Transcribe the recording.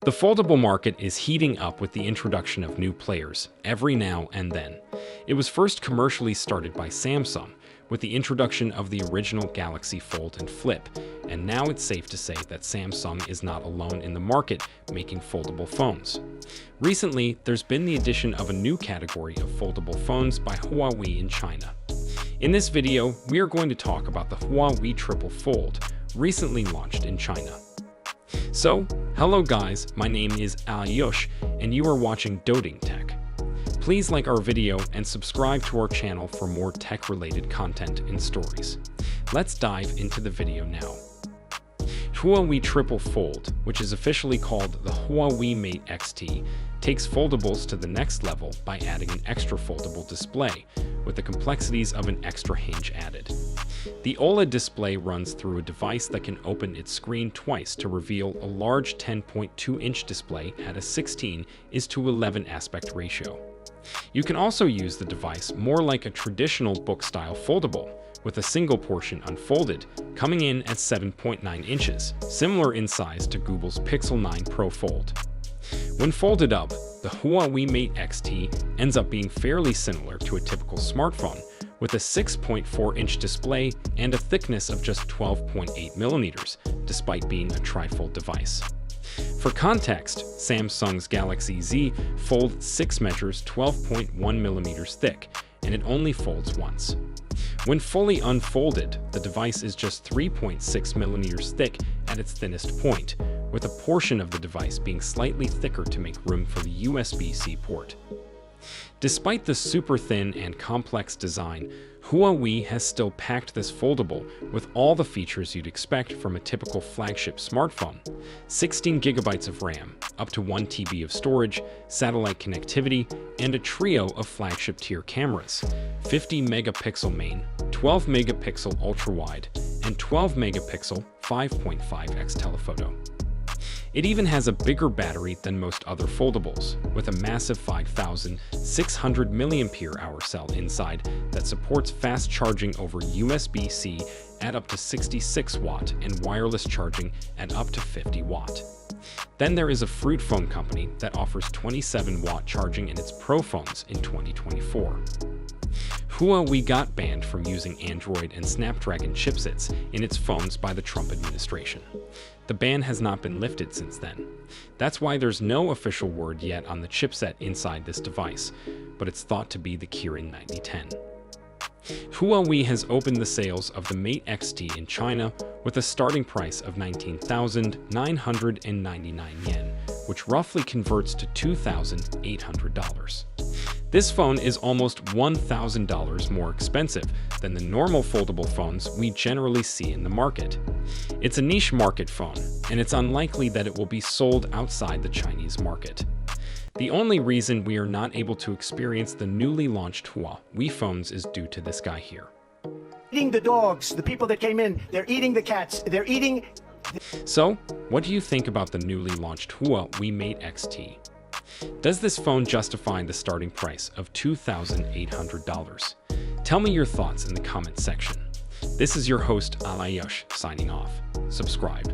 The foldable market is heating up with the introduction of new players every now and then. It was first commercially started by Samsung with the introduction of the original Galaxy Fold and Flip, and now it's safe to say that Samsung is not alone in the market making foldable phones. Recently, there's been the addition of a new category of foldable phones by Huawei in China. In this video, we are going to talk about the Huawei Triple Fold, recently launched in China. So, hello guys, my name is Alyush, and you are watching Doting Tech. Please like our video and subscribe to our channel for more tech-related content and stories. Let's dive into the video now. Huawei Triple Fold, which is officially called the Huawei Mate XT, takes foldables to the next level by adding an extra foldable display, with the complexities of an extra hinge added. The OLED display runs through a device that can open its screen twice to reveal a large 10.2-inch display at a 16:11 aspect ratio. You can also use the device more like a traditional book-style foldable, with a single portion unfolded, coming in at 7.9 inches, similar in size to Google's Pixel 9 Pro Fold. When folded up, the Huawei Mate XT ends up being fairly similar to a typical smartphone, with a 6.4-inch display and a thickness of just 12.8 millimeters, despite being a trifold device. For context, Samsung's Galaxy Z Fold 6 measures 12.1 millimeters thick, and it only folds once. When fully unfolded, the device is just 3.6 millimeters thick at its thinnest point, with a portion of the device being slightly thicker to make room for the USB-C port. Despite the super thin and complex design, Huawei has still packed this foldable with all the features you'd expect from a typical flagship smartphone: 16 gigabytes of RAM, up to 1 TB of storage, satellite connectivity, and a trio of flagship tier cameras: 50 megapixel main, 12 megapixel ultra-wide, and 12 megapixel 5.5x telephoto. It even has a bigger battery than most other foldables, with a massive 5,600 mAh cell inside that supports fast charging over USB-C at up to 66 watt and wireless charging at up to 50 watt. Then there is a Fruit phone company that offers 27 watt charging in its Pro phones in 2024. Huawei got banned from using Android and Snapdragon chipsets in its phones by the Trump administration. The ban has not been lifted since then. That's why there's no official word yet on the chipset inside this device, but it's thought to be the Kirin 9010. Huawei has opened the sales of the Mate XT in China with a starting price of 19,999 yen, which roughly converts to $2,800. This phone is almost $1,000 more expensive than the normal foldable phones we generally see in the market. It's a niche market phone, and it's unlikely that it will be sold outside the Chinese market. The only reason we are not able to experience the newly launched Huawei phones is due to this guy here. Eating the dogs, the people that came in, they're eating the cats, they're eating... So, what do you think about the newly launched Huawei Mate XT? Does this phone justify the starting price of $2,800? Tell me your thoughts in the comment section. This is your host, Alayush, signing off. Subscribe.